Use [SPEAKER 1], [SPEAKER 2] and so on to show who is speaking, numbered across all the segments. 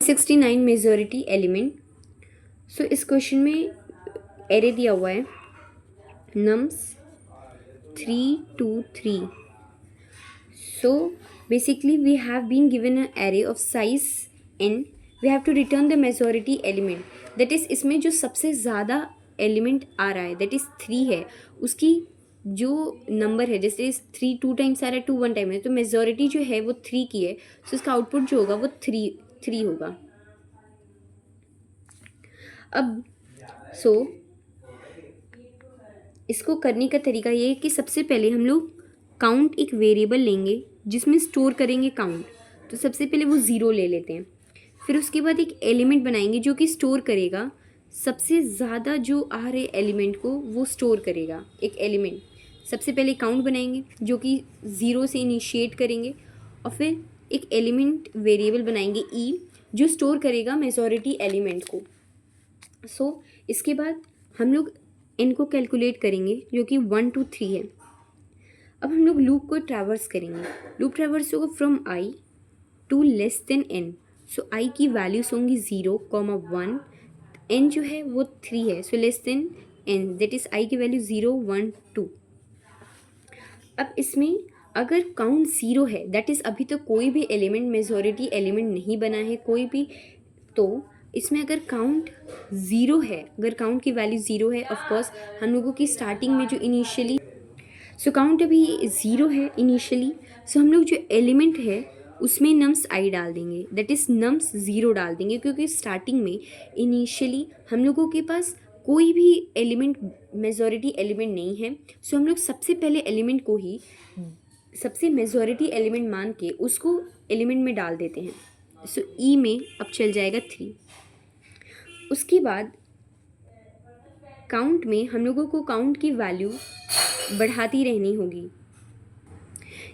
[SPEAKER 1] 69 majority element. सो इस question में array दिया हुआ है nums 3 2 3. So basically we have been given an array of size n. We have to return the majority element, that is इसमें जो सबसे ज़्यादा एलिमेंट आ रहा है that is 3 है, उसकी जो नंबर है, जैसे 3 2 टाइम्स आ रहा है, 2 1 टाइम है, तो मेजॉरिटी जो है वो 3 की है, तो इसका आउटपुट जो होगा वो 3 होगा। अब इसको करने का तरीका ये है कि सबसे पहले हम लोग काउंट एक वेरिएबल लेंगे जिसमें स्टोर करेंगे काउंट। तो सबसे पहले वो ज़ीरो ले लेते हैं, फिर उसके बाद एक एलिमेंट बनाएंगे जो कि स्टोर करेगा सबसे ज़्यादा जो आ रहे एलिमेंट को, वो स्टोर करेगा एक एलिमेंट। सबसे पहले काउंट बनाएंगे जो कि ज़ीरो से इनिशिएट करेंगे, और फिर एक एलिमेंट वेरिएबल बनाएंगे ई जो स्टोर करेगा मेजॉरिटी एलिमेंट को। इसके बाद हम लोग इनको कैलकुलेट करेंगे जो कि 1 2 3 है। अब हम लोग लूप को ट्रैवर्स करेंगे। लूप ट्रैवर्स होगा from I to less than N. So I की वैल्यूज होंगी 0 1, एन जो है वो 3 है, so less than N, that is I की वैल्यू 0 1 2। अब इसमें अगर काउंट 0 है, दैट इज़ अभी तो कोई भी एलिमेंट मेजॉरिटी एलिमेंट नहीं बना है कोई भी, तो इसमें अगर काउंट 0 है, अगर काउंट की वैल्यू 0 है, ऑफकोर्स हम लोगों की स्टार्टिंग में जो इनिशियली काउंट अभी 0 है इनिशियली, सो हम लोग जो एलिमेंट है उसमें नम्स आई डाल देंगे, दैट इज़ नम्स 0 डाल देंगे, क्योंकि स्टार्टिंग में इनिशियली हम लोगों के पास कोई भी एलिमेंट मेजॉरिटी एलिमेंट नहीं है। सो हम लोग सबसे पहले एलिमेंट को ही सबसे मेजॉरिटी एलिमेंट मान के उसको एलिमेंट में डाल देते हैं। सो ई में अब चल जाएगा 3। उसके बाद काउंट में हम लोगों को काउंट की वैल्यू बढ़ाती रहनी होगी।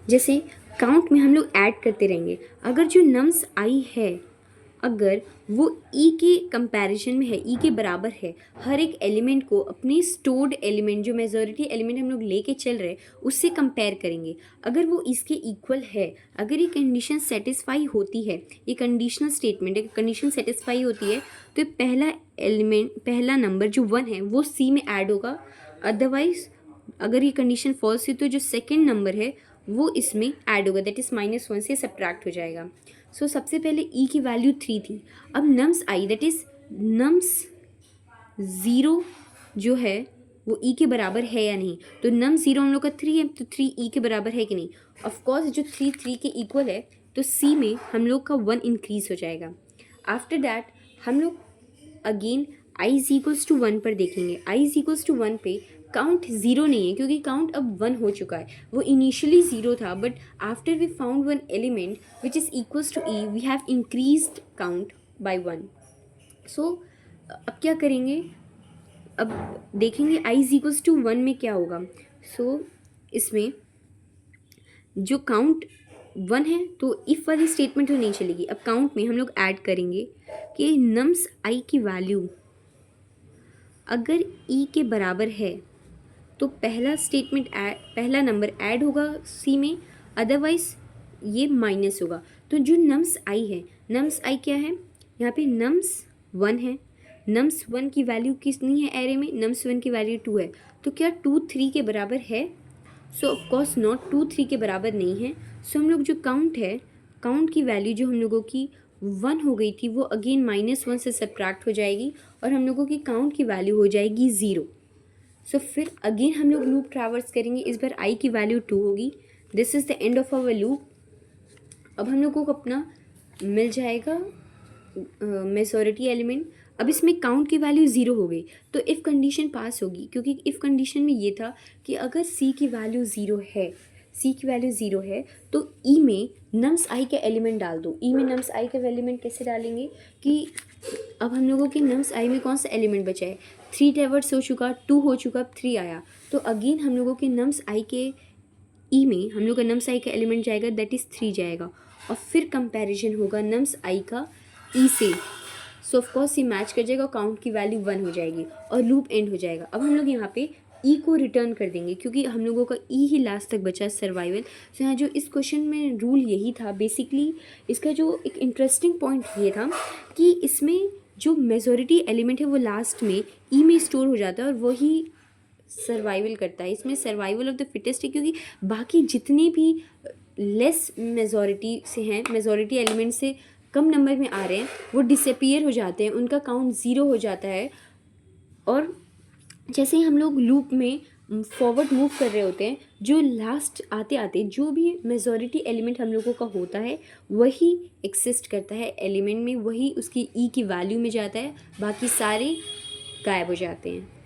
[SPEAKER 1] जैसे काउंट में हम लोग ऐड करते रहेंगे। अगर जो नम्स आई है, अगर वो ई के कंपैरिजन में है, ई के बराबर है, हर एक एलिमेंट को अपने स्टोर्ड एलिमेंट जो मेजॉरिटी एलिमेंट हम लोग लेके चल रहे हैं उससे कंपेयर करेंगे। अगर वो इसके इक्वल है, अगर ये कंडीशन सेटिस्फाई होती है, ये कंडीशनल स्टेटमेंट है, कंडीशन सेटिस्फाई होती है, तो पहला एलिमेंट, पहला नंबर जो 1 है वो सी में ऐड होगा। अदरवाइज अगर ये कंडीशन फॉल्स है तो जो सेकेंड नंबर है वो इसमें ऐड होगा, दैट इज़ -1 से सब्ट्रैक्ट हो जाएगा। सो सबसे पहले ई की वैल्यू 3 थी, अब nums I, that is nums 0 जो है वो ई के बराबर है या नहीं। तो नम 0 हम लोग का 3 है, तो 3 ई के बराबर है कि नहीं। ऑफकोर्स जो 3 के इक्वल है, तो सी में हम लोग का 1 इंक्रीज हो जाएगा। आफ्टर दैट हम लोग again I is equals to 1 पर देखेंगे। आई इज इक्वल्स टू 1 पे काउंट 0 नहीं है, क्योंकि काउंट अब 1 हो चुका है। वो इनिशियली 0 था, but after we found one element which is equals to E, we have increased count by 1। So अब क्या करेंगे, अब देखेंगे आई इज इक्वल्स टू 1 में क्या होगा। सो इसमें जो काउंट 1 है तो इफ़ वाली स्टेटमेंट तो नहीं चलेगी। अब काउंट में हम लोग ऐड करेंगे कि नम्स आई की वैल्यू अगर ई के बराबर है तो पहला स्टेटमेंट पहला नंबर ऐड होगा सी में, अदरवाइज ये माइनस होगा। तो जो नम्स आई है, नम्स आई क्या है, यहाँ पे नम्स 1 है, नम्स 1 की वैल्यू कितनी है एरे में, नम्स 1 की वैल्यू 2 है, तो क्या 2 3 के बराबर है। सो ऑफकोर्स नॉट, 2 3 के बराबर नहीं है। सो हम लोग जो काउंट है, काउंट की वैल्यू जो हम लोगों की 1 हो गई थी वो अगेन -1 से सब्ट्रैक्ट हो जाएगी, और हम लोगों की काउंट की वैल्यू हो जाएगी 0। सो फिर अगेन हम लोग लूप ट्रैवर्स करेंगे। इस बार आई की वैल्यू 2 होगी। This is the end of our loop. अब हम लोगों को अपना मिल जाएगा मेजॉरिटी एलिमेंट। अब इसमें काउंट की वैल्यू 0 हो गई, तो इफ़ कंडीशन पास होगी, क्योंकि इफ़ कंडीशन में ये था कि अगर सी की वैल्यू 0 है, सी की वैल्यू 0 है, तो ई में नम्स आई के एलिमेंट डाल दो। ई में नम्स आई के एलिमेंट कैसे डालेंगे कि अब हम लोगों के नम्स आई में कौन सा एलिमेंट बचा है, 3 ट्रैवर्स हो चुका, 2 हो चुका, अब 3 आया, तो अगेन हम लोगों के नम्स आई के ई में हम लोग का नम्स आई का एलिमेंट जाएगा, दैट इज़ 3 जाएगा, और फिर कंपैरिजन होगा नम्स आई का ई से। सो ऑफकोर्स ये मैच कर जाएगा, काउंट की वैल्यू 1 हो जाएगी और लूप एंड हो जाएगा। अब हम लोग यहाँ पे ई को रिटर्न कर देंगे, क्योंकि हम लोगों का ई ही लास्ट तक बचा सर्वाइवल। तो यहाँ जो इस क्वेश्चन में रूल यही था बेसिकली। इसका जो एक इंटरेस्टिंग पॉइंट ये था कि इसमें जो मेजॉरिटी एलिमेंट है वो लास्ट में ई में स्टोर हो जाता है और वही सर्वाइवल करता है। इसमें सर्वाइवल ऑफ द फिटेस्ट है, क्योंकि बाकी जितने भी लेस मेजॉरिटी से हैं, मेजॉरिटी एलिमेंट से कम नंबर में आ रहे हैं, वो डिसअपियर हो जाते हैं, उनका काउंट ज़ीरो हो जाता है। और जैसे ही हम लोग लूप में फॉरवर्ड मूव कर रहे होते हैं, जो लास्ट आते आते जो भी मेजॉरिटी एलिमेंट हम लोगों का होता है वही एक्सिस्ट करता है एलिमेंट में, वही उसकी ई की वैल्यू में जाता है, बाकी सारे गायब हो जाते हैं।